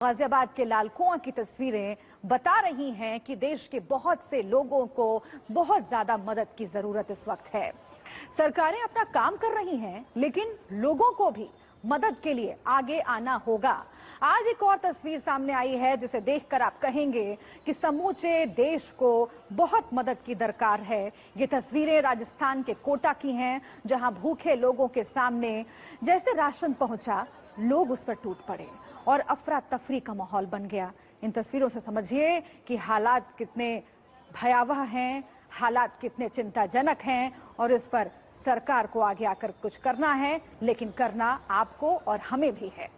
गाजियाबाद के लाल कुआं की तस्वीरें बता रही हैं कि देश के बहुत से लोगों को बहुत ज्यादा मदद की जरूरत इस वक्त है। सरकारें अपना काम कर रही हैं, लेकिन लोगों को भी मदद के लिए आगे आना होगा। आज एक और तस्वीर सामने आई है जिसे देखकर आप कहेंगे कि समूचे देश को बहुत मदद की दरकार है। ये तस्वीरें राजस्थान के कोटा की हैं, जहां भूखे लोगों के सामने जैसे राशन पहुंचा, लोग उस पर टूट पड़े और अफरा तफरी का माहौल बन गया। इन तस्वीरों से समझिए कि हालात कितने भयावह हैं, हालात कितने चिंताजनक हैं और इस पर सरकार को आगे आकर कुछ करना है, लेकिन करना आपको और हमें भी है।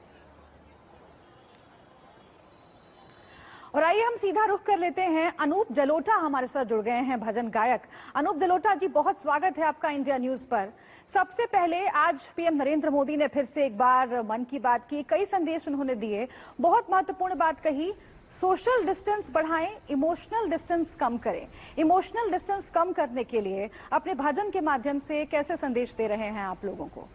और आइए हम सीधा रुख कर लेते हैं, अनूप जलोटा हमारे साथ जुड़ गए हैं, भजन गायक। अनूप जलोटा जी, बहुत स्वागत है आपका इंडिया न्यूज पर। सबसे पहले आज पीएम नरेंद्र मोदी ने फिर से एक बार मन की बात की, कई संदेश उन्होंने दिए, बहुत महत्वपूर्ण बात कही, सोशल डिस्टेंस बढ़ाएं, इमोशनल डिस्टेंस कम करें। इमोशनल डिस्टेंस कम करने के लिए अपने भजन के माध्यम से कैसे संदेश दे रहे हैं आप लोगों को?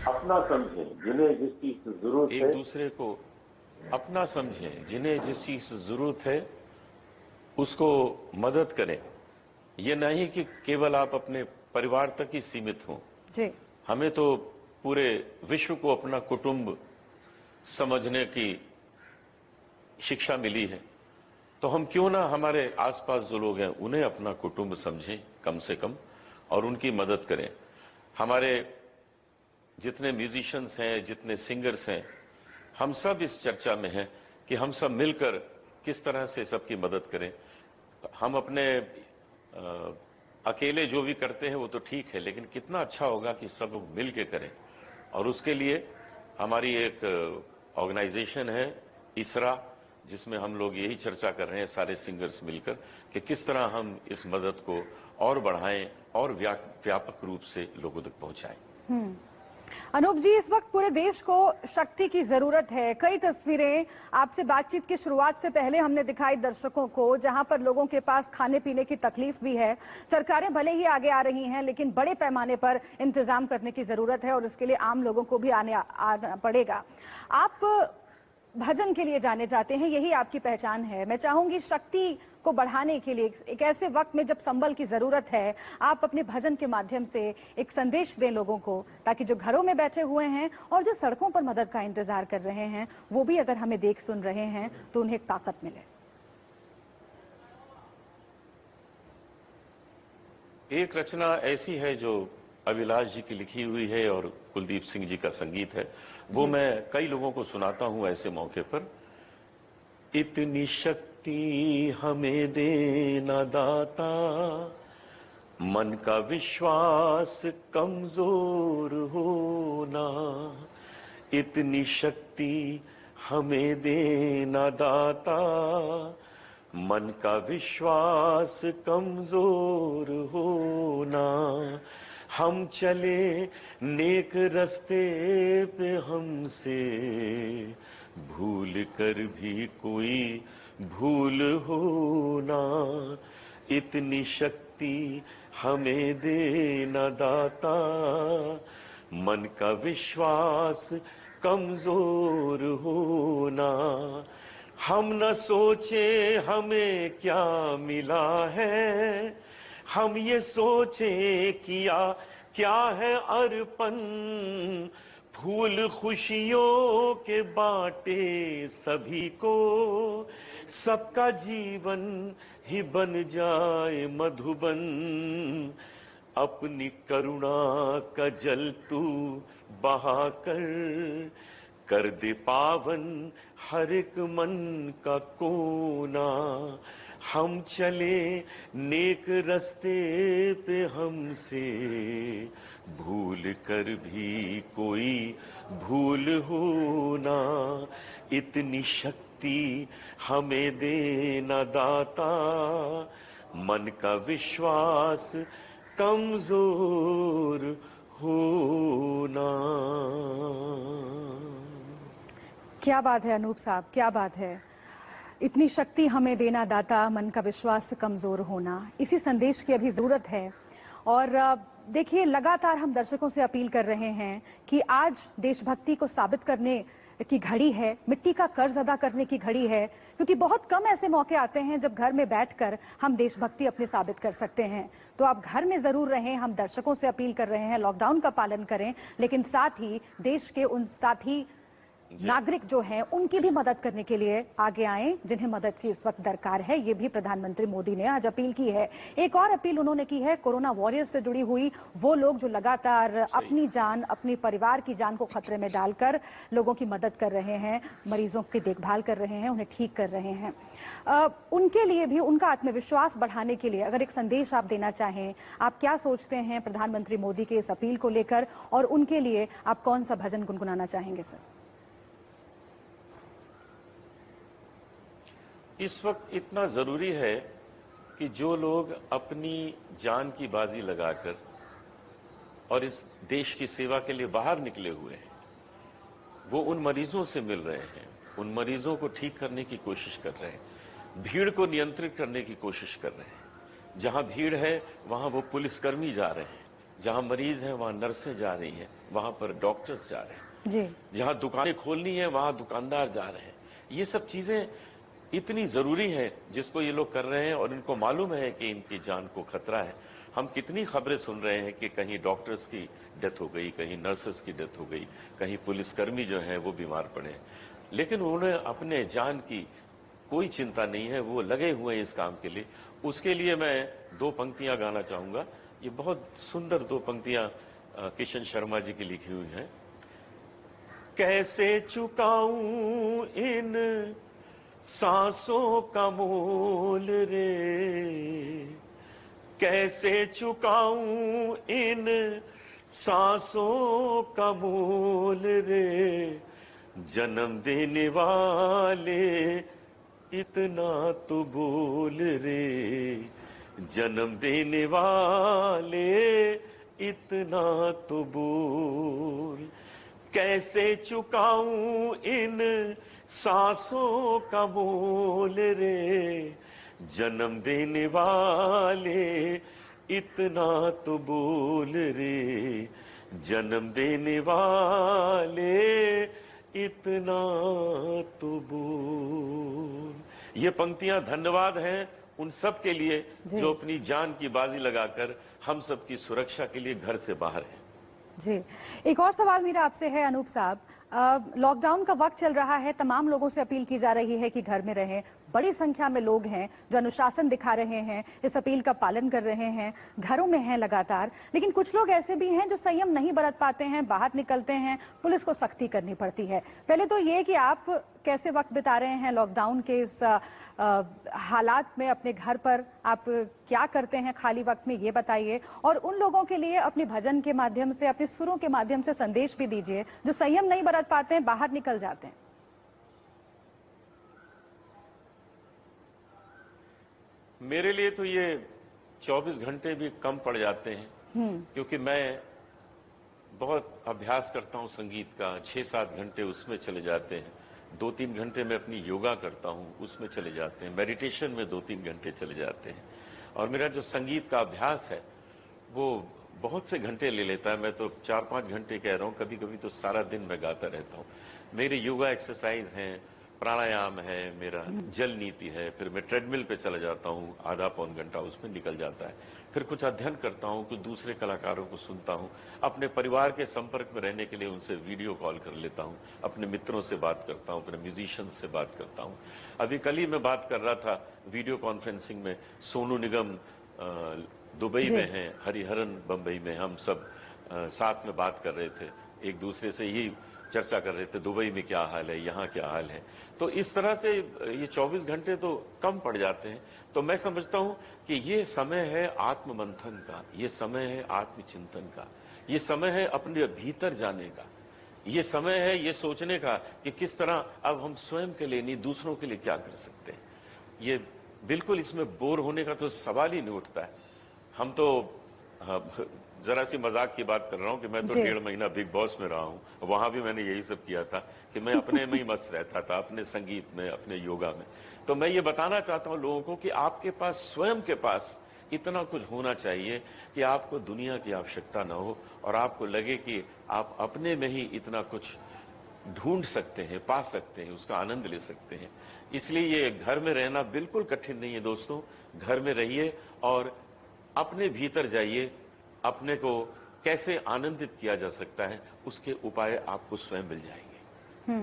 अपना समझें, जिन्हें जिस चीज की जरूरत है, एक दूसरे को अपना समझें, जिन्हें जिस चीज की जरूरत है उसको मदद करें। ये नहीं कि केवल आप अपने परिवार तक ही सीमित हों। जी, हमें तो पूरे विश्व को अपना कुटुंब समझने की शिक्षा मिली है, तो हम क्यों ना हमारे आसपास जो लोग हैं उन्हें अपना कुटुंब समझें कम से कम, और उनकी मदद करें। हमारे जितने म्यूजिशियंस हैं, जितने सिंगर्स हैं, हम सब इस चर्चा में हैं कि हम सब मिलकर किस तरह से सबकी मदद करें। हम अपने अकेले जो भी करते हैं वो तो ठीक है, लेकिन कितना अच्छा होगा कि सब लोग मिल के करें। और उसके लिए हमारी एक ऑर्गेनाइजेशन है इसरा, जिसमें हम लोग यही चर्चा कर रहे हैं सारे सिंगर्स मिलकर कि किस तरह हम इस मदद को और बढ़ाएं और व्यापक रूप से लोगों तक पहुंचाएं। अनूप जी, इस वक्त पूरे देश को शक्ति की जरूरत है। कई तस्वीरें आपसे बातचीत की शुरुआत से पहले हमने दिखाई दर्शकों को, जहां पर लोगों के पास खाने पीने की तकलीफ भी है। सरकारें भले ही आगे आ रही हैं, लेकिन बड़े पैमाने पर इंतजाम करने की जरूरत है और इसके लिए आम लोगों को भी आना पड़ेगा। आप भजन के लिए जाने जाते हैं, यही आपकी पहचान है। मैं चाहूंगी शक्ति को बढ़ाने के लिए एक ऐसे वक्त में जब संबल की जरूरत है, आप अपने भजन के माध्यम से एक संदेश दें लोगों को, ताकि जो घरों में बैठे हुए हैं और जो सड़कों पर मदद का इंतजार कर रहे हैं, वो भी अगर हमें देख सुन रहे हैं तो उन्हें ताकत मिले। एक रचना ऐसी है जो अभिलाष जी की लिखी हुई है और कुलदीप सिंह जी का संगीत है, वो मैं कई लोगों को सुनाता हूं ऐसे मौके पर। इतनी शक्ति हमें देना दाता, मन का विश्वास कमजोर होना। इतनी शक्ति हमें देना दाता, मन का विश्वास कमजोर होना। हम चले नेक रस्ते पे, हमसे भूल कर भी कोई भूल होना। इतनी शक्ति हमें देना दाता, मन का विश्वास कमजोर होना। हम न सोचे हमें क्या मिला है, हम ये सोचे किया क्या है अर्पण। फूल खुशियों के बाटे सभी को, सबका जीवन ही बन जाए मधुबन। अपनी करुणा का जल तू बहा कर दे पावन हर एक मन का कोना। हम चले नेक रस्ते पे, हमसे भूल कर भी कोई भूल होना। इतनी शक्ति हमें देना दाता, मन का विश्वास कमजोर होना। क्या बात है अनूप साहब, क्या बात है। इतनी शक्ति हमें देना दाता, मन का विश्वास कमजोर होना, इसी संदेश की अभी जरूरत है। और देखिए, लगातार हम दर्शकों से अपील कर रहे हैं कि आज देशभक्ति को साबित करने की घड़ी है, मिट्टी का कर्ज अदा करने की घड़ी है, क्योंकि बहुत कम ऐसे मौके आते हैं जब घर में बैठकर हम देशभक्ति अपनी साबित कर सकते हैं। तो आप घर में जरूर रहें, हम दर्शकों से अपील कर रहे हैं, लॉकडाउन का पालन करें, लेकिन साथ ही देश के उन साथी नागरिक जो हैं उनकी भी मदद करने के लिए आगे आएं जिन्हें मदद की इस वक्त दरकार है। ये भी प्रधानमंत्री मोदी ने आज अपील की है। एक और अपील उन्होंने की है कोरोना वॉरियर्स से जुड़ी हुई, वो लोग जो लगातार अपनी जान, अपनी परिवार की जान को खतरे में डालकर लोगों की मदद कर रहे हैं, मरीजों की देखभाल कर रहे हैं, उन्हें ठीक कर रहे हैं। उनके लिए भी, उनका आत्मविश्वास बढ़ाने के लिए अगर एक संदेश आप देना चाहें, आप क्या सोचते हैं प्रधानमंत्री मोदी के इस अपील को लेकर, और उनके लिए आप कौन सा भजन गुनगुनाना चाहेंगे सर? इस वक्त इतना जरूरी है कि जो लोग अपनी जान की बाजी लगाकर और इस देश की सेवा के लिए बाहर निकले हुए हैं, वो उन मरीजों से मिल रहे हैं, उन मरीजों को ठीक करने की कोशिश कर रहे हैं, भीड़ को नियंत्रित करने की कोशिश कर रहे हैं। जहां भीड़ है वहां वो पुलिसकर्मी जा रहे हैं, जहां मरीज हैं वहां नर्सें जा रही हैं, वहां पर डॉक्टर्स जा रहे हैं जी। जहां दुकानें खोलनी है वहां दुकानदार जा रहे हैं। ये सब चीजें इतनी जरूरी है जिसको ये लोग कर रहे हैं, और इनको मालूम है कि इनकी जान को खतरा है। हम कितनी खबरें सुन रहे हैं कि कहीं डॉक्टर्स की डेथ हो गई, कहीं नर्सेस की डेथ हो गई, कहीं पुलिसकर्मी जो हैं वो बीमार पड़े, लेकिन उन्हें अपने जान की कोई चिंता नहीं है, वो लगे हुए हैं इस काम के लिए। उसके लिए मैं दो पंक्तियां गाना चाहूंगा। ये बहुत सुंदर दो पंक्तियां किशन शर्मा जी की लिखी हुई हैं। कैसे चुकाऊं इन सांसों का मोल रे, कैसे चुकाऊं इन सांसों का मोल रे, जन्म देने वाले इतना तो बोल रे, जन्म देने वाले इतना तो बोल। कैसे चुकाऊं इन सांसों का मोल रे, जन्म देने वाले इतना तो बोल रे, जन्म देने वाले इतना तो बोल। ये पंक्तियां धन्यवाद हैं उन सब के लिए जो अपनी जान की बाजी लगाकर हम सब की सुरक्षा के लिए घर से बाहर हैं। जी, एक और सवाल मेरा आपसे है अनूप साहब, लॉकडाउन का वक्त चल रहा है, तमाम लोगों से अपील की जा रही है कि घर में रहें, बड़ी संख्या में लोग हैं जो अनुशासन दिखा रहे हैं, इस अपील का पालन कर रहे हैं, घरों में हैं लगातार, लेकिन कुछ लोग ऐसे भी हैं जो संयम नहीं बरत पाते हैं, बाहर निकलते हैं, पुलिस को सख्ती करनी पड़ती है। पहले तो ये कि आप कैसे वक्त बिता रहे हैं लॉकडाउन के इस हालात में, अपने घर पर आप क्या करते हैं खाली वक्त में, ये बताइए, और उन लोगों के लिए अपने भजन के माध्यम से, अपने सुरों के माध्यम से संदेश भी दीजिए जो संयम नहीं बरत पाते हैं, बाहर निकल जाते हैं। मेरे लिए तो ये 24 घंटे भी कम पड़ जाते हैं, क्योंकि मैं बहुत अभ्यास करता हूं संगीत का, 6-7 घंटे उसमें चले जाते हैं, 2-3 घंटे में अपनी योगा करता हूं उसमें चले जाते हैं, मेडिटेशन में 2-3 घंटे चले जाते हैं, और मेरा जो संगीत का अभ्यास है वो बहुत से घंटे ले लेता है। मैं तो 4-5 घंटे कह रहा हूं, कभी कभी तो सारा दिन मैं गाता रहता हूं। मेरी योगा एक्सरसाइज हैं, प्राणायाम है, मेरा जल नीति है, फिर मैं ट्रेडमिल पे चला जाता हूँ, आधा-पौन घंटा उसमें निकल जाता है, फिर कुछ अध्ययन करता हूँ, कुछ दूसरे कलाकारों को सुनता हूँ, अपने परिवार के संपर्क में रहने के लिए उनसे वीडियो कॉल कर लेता हूँ, अपने मित्रों से बात करता हूँ, अपने म्यूजिशियंस से बात करता हूँ। अभी कल ही मैं बात कर रहा था वीडियो कॉन्फ्रेंसिंग में, सोनू निगम दुबई में हैं, हरिहरन बम्बई में, हम सब साथ में बात कर रहे थे, एक दूसरे से यही चर्चा कर रहे थे, दुबई में क्या हाल है, यहाँ क्या हाल है। तो इस तरह से ये 24 घंटे तो कम पड़ जाते हैं। तो मैं समझता हूँ कि ये समय है आत्ममंथन का, ये समय है आत्मचिंतन का, ये समय है अपने भीतर जाने का, ये समय है ये सोचने का कि किस तरह अब हम स्वयं के लिए नहीं दूसरों के लिए क्या कर सकते हैं। ये बिल्कुल इसमें बोर होने का तो सवाल ही नहीं उठता है। हम तो जरा सी मजाक की बात कर रहा हूं कि मैं तो 1.5 महीना बिग बॉस में रहा हूं, वहां भी मैंने यही सब किया था कि मैं अपने में ही मस्त रहता था, अपने संगीत में, अपने योगा में। तो मैं ये बताना चाहता हूं लोगों को कि आपके पास स्वयं के पास इतना कुछ होना चाहिए कि आपको दुनिया की आवश्यकता न हो और आपको लगे कि आप अपने में ही इतना कुछ ढूंढ सकते हैं, पा सकते हैं, उसका आनंद ले सकते हैं। इसलिए ये घर में रहना बिल्कुल कठिन नहीं है दोस्तों। घर में रहिए और अपने भीतर जाइए। अपने को कैसे आनंदित किया जा सकता है, उसके उपाय आपको स्वयं मिल जाएंगे।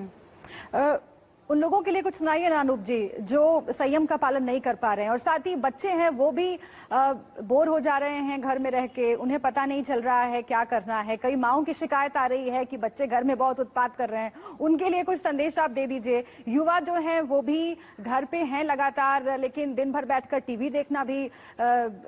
उन लोगों के लिए कुछ सुनाइए ना अनूप जी, जो संयम का पालन नहीं कर पा रहे हैं और साथ ही बच्चे हैं वो भी बोर हो जा रहे हैं घर में रह के, उन्हें पता नहीं चल रहा है क्या करना है। कई माओं की शिकायत आ रही है कि बच्चे घर में बहुत उत्पात कर रहे हैं, उनके लिए कुछ संदेश आप दे दीजिए। युवा जो हैं वो भी घर पे हैं लगातार, लेकिन दिन भर बैठकर टीवी देखना भी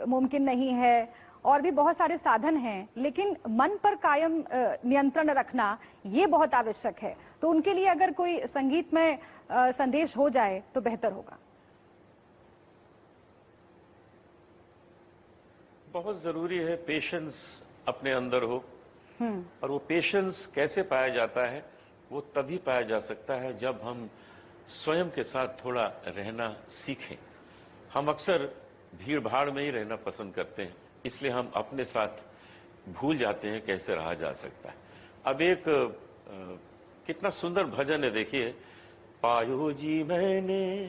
मुमकिन नहीं है और भी बहुत सारे साधन हैं, लेकिन मन पर कायम नियंत्रण रखना ये बहुत आवश्यक है। तो उनके लिए अगर कोई संगीत में संदेश हो जाए तो बेहतर होगा। बहुत जरूरी है पेशेंस अपने अंदर हो, और वो पेशेंस कैसे पाया जाता है, वो तभी पाया जा सकता है जब हम स्वयं के साथ थोड़ा रहना सीखें। हम अक्सर भीड़ भाड़ में ही रहना पसंद करते हैं, इसलिए हम अपने साथ भूल जाते हैं कैसे रहा जा सकता है। अब एक कितना सुंदर भजन है, देखिए। पायो जी मैंने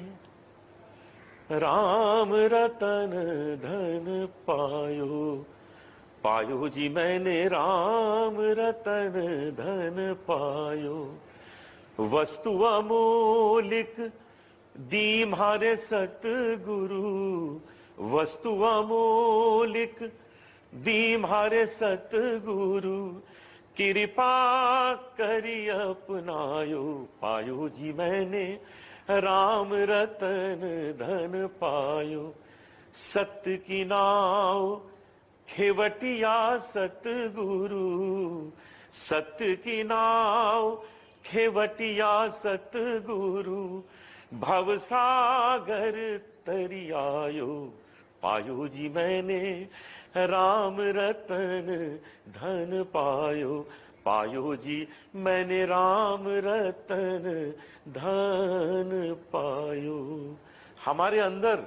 राम रतन धन पायो, पायो जी मैंने राम रतन धन पायो, वस्तु अमोलिक दी म्हारे सतगुरु, वस्तु अमोलिक दी म्हारे सतगुरु, कृपा करी अपनायो, पायो जी मैंने राम रतन धन पायो, सत्य की नाव खेवटिया सतगुरु, सत्य की नाव खेवटिया सतगुरु, भवसागर तरियायो, पायो जी मैंने राम रतन धन पायो, पायो जी मैंने राम रतन धन पायो। हमारे अंदर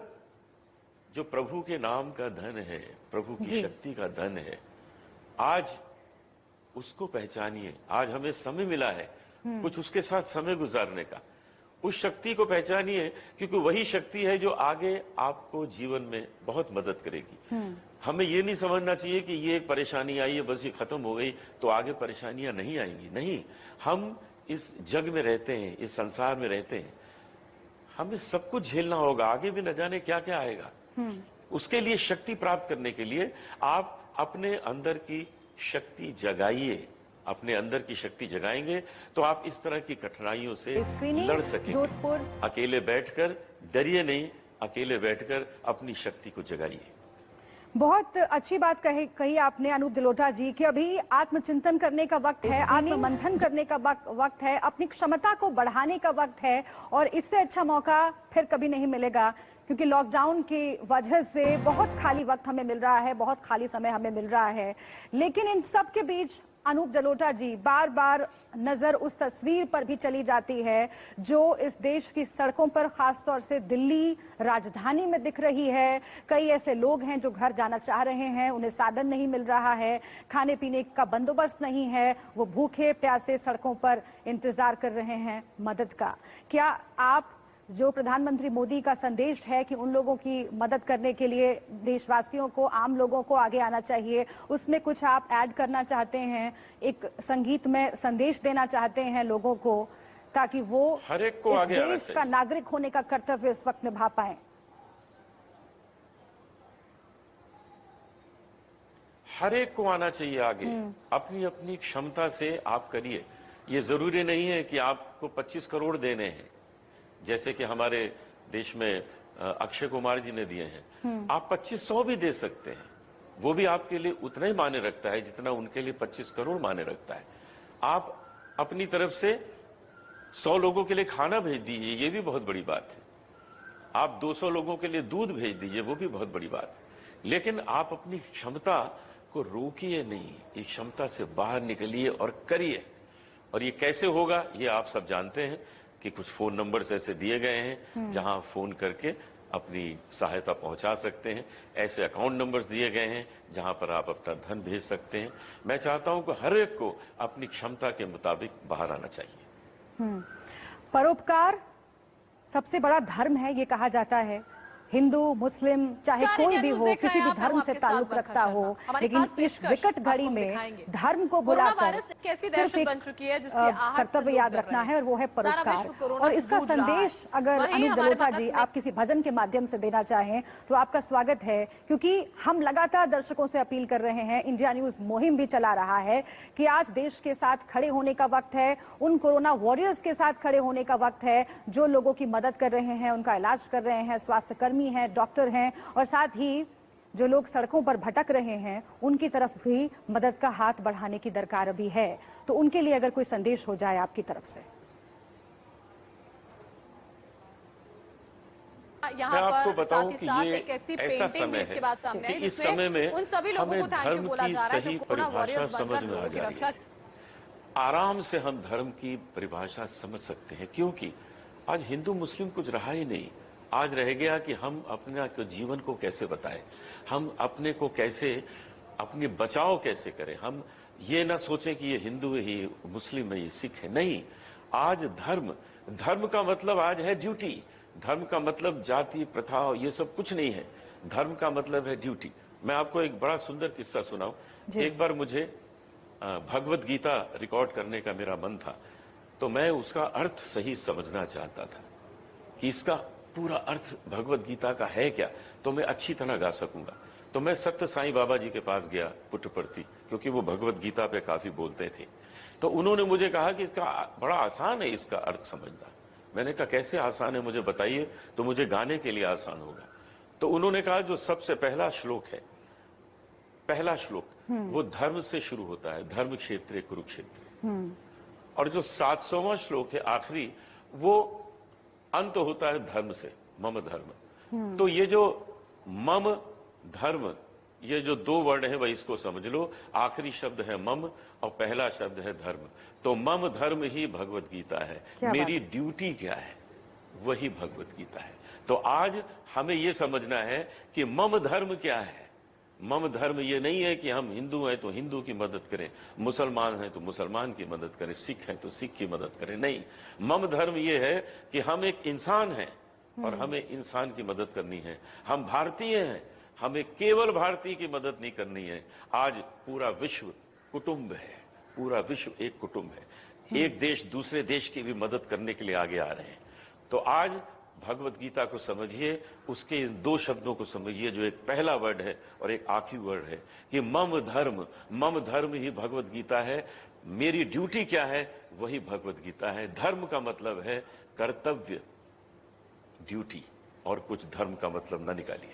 जो प्रभु के नाम का धन है, प्रभु की शक्ति का धन है, आज उसको पहचानिए। आज हमें समय मिला है कुछ उसके साथ समय गुजारने का। उस शक्ति को पहचानिए, क्योंकि वही शक्ति है जो आगे आपको जीवन में बहुत मदद करेगी। हमें ये नहीं समझना चाहिए कि ये एक परेशानी आई है, बस ये खत्म हो गई तो आगे परेशानियां नहीं आएंगी। नहीं, हम इस जग में रहते हैं, इस संसार में रहते हैं, हमें सब कुछ झेलना होगा, आगे भी न जाने क्या क्या आएगा। उसके लिए शक्ति प्राप्त करने के लिए आप अपने अंदर की शक्ति जगाइए। अपने अंदर की शक्ति जगाएंगे तो आप इस तरह की कठिनाइयों से लड़ सकेंगे। जोधपुर अकेले बैठकर डरिए नहीं, अकेले बैठकर अपनी शक्ति को जगाइए। बहुत अच्छी बात कही आपने अनूप जलोटा जी कि अभी आत्मचिंतन करने का वक्त है, आत्ममंथन करने का वक्त है, अपनी क्षमता को बढ़ाने का वक्त है, और इससे अच्छा मौका फिर कभी नहीं मिलेगा। क्योंकि लॉकडाउन की वजह से बहुत खाली वक्त हमें मिल रहा है, बहुत खाली समय हमें मिल रहा है। लेकिन इन सब के बीच अनूप जलोटा जी, बार बार नजर उस तस्वीर पर भी चली जाती है जो इस देश की सड़कों पर, खासतौर से दिल्ली राजधानी में दिख रही है। कई ऐसे लोग हैं जो घर जाना चाह रहे हैं, उन्हें साधन नहीं मिल रहा है, खाने पीने का बंदोबस्त नहीं है, वो भूखे प्यासे सड़कों पर इंतजार कर रहे हैं मदद का। क्या आप जो प्रधानमंत्री मोदी का संदेश है कि उन लोगों की मदद करने के लिए देशवासियों को, आम लोगों को आगे आना चाहिए, उसमें कुछ आप ऐड करना चाहते हैं, एक संगीत में संदेश देना चाहते हैं लोगों को, ताकि वो हर एक को आगे आना देश का नागरिक होने का कर्तव्य इस वक्त निभा पाए? हर एक को आना चाहिए आगे, अपनी अपनी क्षमता से आप करिए। ये जरूरी नहीं है कि आपको 25 करोड़ देने हैं, जैसे कि हमारे देश में अक्षय कुमार जी ने दिए हैं। आप 2500 भी दे सकते हैं, वो भी आपके लिए उतना ही मायने रखता है जितना उनके लिए 25 करोड़ मायने रखता है। आप अपनी तरफ से 100 लोगों के लिए खाना भेज दीजिए, ये भी बहुत बड़ी बात है। आप 200 लोगों के लिए दूध भेज दीजिए, वो भी बहुत बड़ी बात है। लेकिन आप अपनी क्षमता को रोकिए नहीं, इस क्षमता से बाहर निकलिए और करिए। और ये कैसे होगा, ये आप सब जानते हैं कि कुछ फोन नंबर्स ऐसे दिए गए हैं जहां फोन करके अपनी सहायता पहुंचा सकते हैं। ऐसे अकाउंट नंबर्स दिए गए हैं जहां पर आप अपना धन भेज सकते हैं। मैं चाहता हूं कि हर एक को अपनी क्षमता के मुताबिक बाहर आना चाहिए। परोपकार सबसे बड़ा धर्म है, ये कहा जाता है। हिंदू मुस्लिम चाहे कोई भी हो, किसी भी धर्म से ताल्लुक रखता हो, लेकिन इस विकट घड़ी में धर्म को बुलाकर सिर्फ एक कर्तव्य याद रखना है और वो है परोपकार। और इसका संदेश अगर अनुप जलोटा जी आप किसी भजन के माध्यम से देना चाहें तो आपका स्वागत है, क्योंकि हम लगातार दर्शकों से अपील कर रहे हैं, इंडिया न्यूज मुहिम भी चला रहा है कि आज देश के साथ खड़े होने का वक्त है, उन कोरोना वॉरियर्स के साथ खड़े होने का वक्त है जो लोगों की मदद कर रहे हैं, उनका इलाज कर रहे हैं, स्वास्थ्य हैं, डॉक्टर हैं, और साथ ही जो लोग सड़कों पर भटक रहे हैं उनकी तरफ भी मदद का हाथ बढ़ाने की दरकार अभी है। तो उनके लिए अगर कोई संदेश हो जाए आपकी तरफ से। मैं आपको बताऊं कि ये ऐसा समय है कि इस समय में हमें धर्म की सही परिभाषा समझ में आ जा रही है। आराम से हम धर्म की परिभाषा समझ सकते हैं, क्योंकि आज हिंदू मुस्लिम कुछ रहा ही नहीं। आज रह गया कि हम अपने जीवन को कैसे बताएं, हम अपने को कैसे, अपनी बचाव कैसे करें। हम ये ना सोचें कि ये हिंदू है, ये मुस्लिम है, ये सिख है। नहीं, आज धर्म का मतलब आज है ड्यूटी। धर्म का मतलब जाति प्रथा ये सब कुछ नहीं है। धर्म का मतलब है ड्यूटी। मैं आपको एक बड़ा सुंदर किस्सा सुनाऊं। एक बार मुझे भगवत गीता रिकॉर्ड करने का मेरा मन था, तो मैं उसका अर्थ सही समझना चाहता था कि इसका पूरा अर्थ भगवत गीता का है क्या, तो मैं अच्छी तरह गा सकूंगा। तो मैं सत्य साईं बाबा जी के पास गया पुट्टपर्ती, क्योंकि वो भगवत गीता पे काफी बोलते थे। तो उन्होंने मुझे कहा कि इसका बड़ा आसान है इसका अर्थ समझना। मैंने कहा कैसे आसान है, मुझे बताइए तो मुझे गाने के लिए आसान होगा। तो उन्होंने कहा जो सबसे पहला श्लोक है, पहला श्लोक वो धर्म से शुरू होता है, धर्म क्षेत्रे कुरुक्षेत्र। और जो 700वां श्लोक है आखिरी, वो अंत होता है धर्म से, मम धर्म। तो ये जो मम धर्म, ये जो दो वर्ड है वही इसको समझ लो। आखिरी शब्द है मम और पहला शब्द है धर्म। तो मम धर्म ही भगवत गीता है। मेरी ड्यूटी क्या है, वही भगवत गीता है। तो आज हमें ये समझना है कि मम धर्म क्या है। मम धर्म ये नहीं है कि हम हिंदू हैं तो हिंदू की मदद करें, मुसलमान हैं तो मुसलमान की मदद करें, सिख हैं तो सिख की मदद करें। नहीं, मम धर्म ये है कि हम एक इंसान हैं और हमें इंसान की मदद करनी है। हम भारतीय हैं, हमें केवल भारतीय की मदद नहीं करनी है। आज पूरा विश्व कुटुंब है, पूरा विश्व एक कुटुंब है। एक देश दूसरे देश की भी मदद करने के लिए आगे आ रहे हैं। तो आज भगवत गीता को समझिए, उसके इन दो शब्दों को समझिए, जो एक पहला वर्ड है और एक आखिरी वर्ड है कि मम धर्म ही भगवत गीता है। मेरी ड्यूटी क्या है, वही भगवत गीता है। धर्म का मतलब है कर्तव्य, ड्यूटी, और कुछ धर्म का मतलब न निकालिए।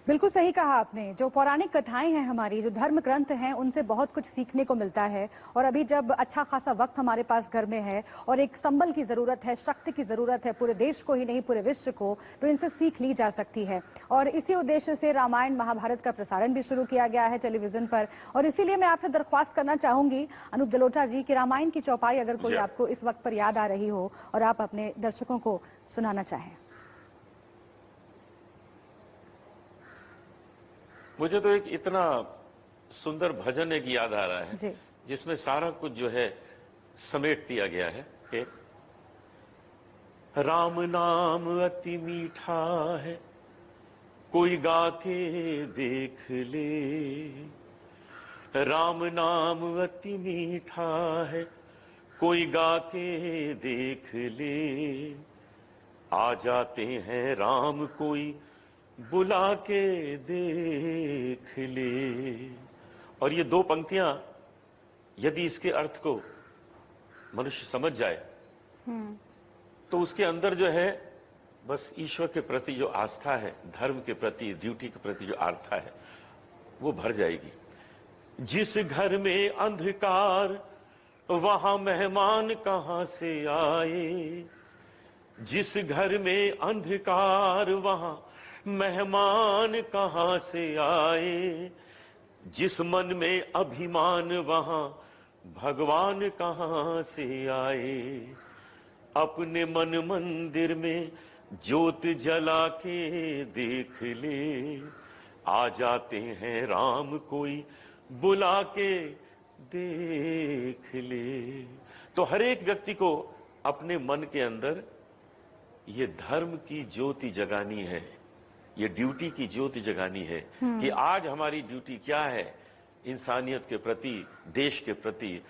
बिल्कुल सही कहा आपने। जो पौराणिक कथाएं हैं हमारी, जो धर्म ग्रंथ हैं, उनसे बहुत कुछ सीखने को मिलता है। और अभी जब अच्छा खासा वक्त हमारे पास घर में है और एक संबल की जरूरत है, शक्ति की जरूरत है, पूरे देश को ही नहीं पूरे विश्व को, तो इनसे सीख ली जा सकती है। और इसी उद्देश्य से रामायण महाभारत का प्रसारण भी शुरू किया गया है टेलीविजन पर। और इसीलिए मैं आपसे दरख्वास्त करना चाहूंगी अनुप जलोटा जी कि रामायण की चौपाई अगर कोई आपको इस वक्त पर याद आ रही हो और आप अपने दर्शकों को सुनाना चाहें। मुझे तो एक इतना सुंदर भजन एक याद आ रहा है जिसमें सारा कुछ जो है समेट दिया गया है कि राम नाम अति मीठा है, कोई गा के देख ले। राम नाम अति मीठा है, कोई गा के देख ले। आ जाते हैं राम कोई बुला के देख ले। और ये दो पंक्तियां यदि इसके अर्थ को मनुष्य समझ जाए तो उसके अंदर जो है बस ईश्वर के प्रति जो आस्था है, धर्म के प्रति, ड्यूटी के प्रति जो आस्था है, वो भर जाएगी। जिस घर में अंधकार वहां मेहमान कहां से आए। जिस घर में अंधकार वहां मेहमान कहां से आए। जिस मन में अभिमान वहां भगवान कहां से आए। अपने मन मंदिर में ज्योत जला के देख ले, आ जाते हैं राम कोई बुला के देख ले। तो हर एक व्यक्ति को अपने मन के अंदर ये धर्म की ज्योति जगानी है, ये ड्यूटी की ज्योति जगानी है कि आज हमारी ड्यूटी क्या है इंसानियत के प्रति, देश के प्रति,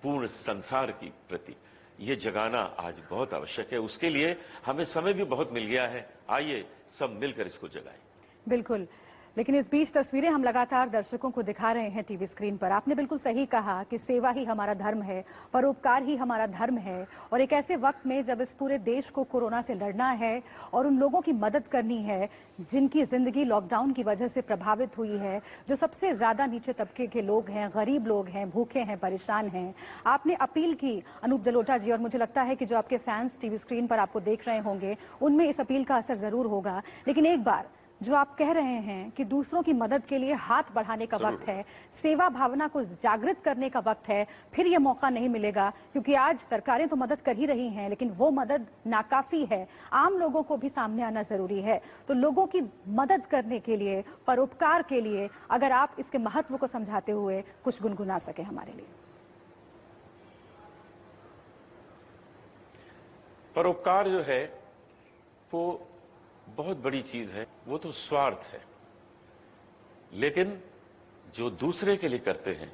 पूर्ण संसार की प्रति। ये जगाना आज बहुत आवश्यक है। उसके लिए हमें समय भी बहुत मिल गया है। आइए सब मिलकर इसको जगाएं। बिल्कुल, लेकिन इस बीच तस्वीरें हम लगातार दर्शकों को दिखा रहे हैं टीवी स्क्रीन पर। आपने बिल्कुल सही कहा कि सेवा ही हमारा धर्म है, परोपकार ही हमारा धर्म है। और एक ऐसे वक्त में जब इस पूरे देश को कोरोना से लड़ना है और उन लोगों की मदद करनी है जिनकी जिंदगी लॉकडाउन की वजह से प्रभावित हुई है, जो सबसे ज्यादा नीचे तबके के लोग हैं, गरीब लोग हैं, भूखे हैं, परेशान हैं। आपने अपील की अनूप जलोटा जी, और मुझे लगता है कि जो आपके फैंस टीवी स्क्रीन पर आपको देख रहे होंगे उनमें इस अपील का असर जरूर होगा। लेकिन एक बार जो आप कह रहे हैं कि दूसरों की मदद के लिए हाथ बढ़ाने का वक्त है, सेवा भावना को जागृत करने का वक्त है, फिर यह मौका नहीं मिलेगा। क्योंकि आज सरकारें तो मदद कर ही रही हैं, लेकिन वो मदद नाकाफी है। आम लोगों को भी सामने आना जरूरी है। तो लोगों की मदद करने के लिए, परोपकार के लिए, अगर आप इसके महत्व को समझाते हुए कुछ गुनगुना सके हमारे लिए। परोपकार जो है वो बहुत बड़ी चीज है, वो तो स्वार्थ है। लेकिन जो दूसरे के लिए करते हैं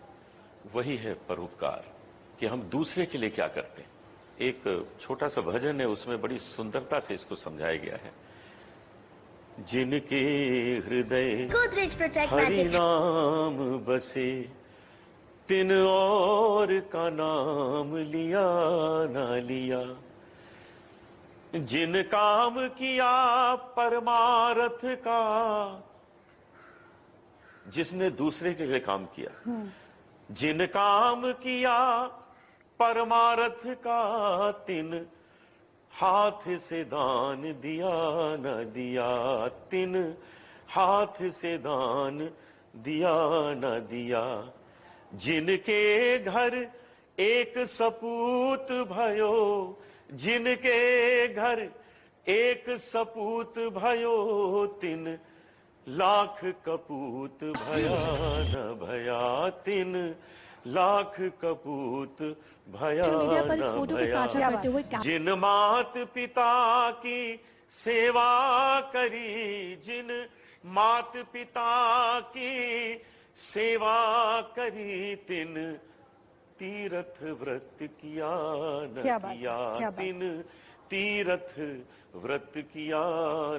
वही है परोपकार, कि हम दूसरे के लिए क्या करते हैं। एक छोटा सा भजन है, उसमें बड़ी सुंदरता से इसको समझाया गया है। जिनके हृदय हरि नाम बसे, तिन और का नाम लिया ना लिया। जिन काम किया परमार्थ का, जिसने दूसरे के लिए काम किया, जिन काम किया परमार्थ का, तिन हाथ से दान दिया न दिया, तिन हाथ से दान दिया न दिया। जिनके घर एक सपूत भयो, जिनके घर एक सपूत भयो, तिन लाख कपूत भया न भया, तिन लाख कपूत भया न भया। जिन मात पिता की सेवा करी, जिन मात पिता की सेवा करी, तिन तीर्थ व्रत किया न किया, तिन तीर्थ व्रत किया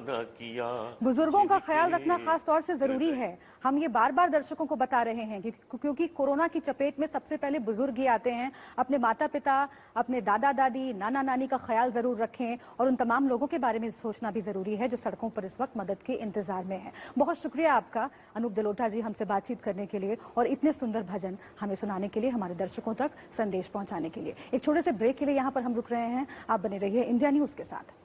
न किया। बुजुर्गों का ख्याल रखना खास तौर से जरूरी है। हम ये बार बार दर्शकों को बता रहे हैं क्योंकि कोरोना की चपेट में सबसे पहले बुजुर्ग ही आते हैं। अपने माता पिता, अपने दादा दादी, नाना नानी का ख्याल जरूर रखें और उन तमाम लोगों के बारे में सोचना भी जरूरी है जो सड़कों पर इस वक्त मदद के इंतजार में है। बहुत शुक्रिया आपका अनूप जलोटा जी, हमसे बातचीत करने के लिए और इतने सुंदर भजन हमें सुनाने के लिए, हमारे दर्शकों तक संदेश पहुंचाने के लिए। एक छोटे से ब्रेक के लिए यहाँ पर हम रुक रहे हैं। आप बने रहिए इंडिया न्यूज के साथ।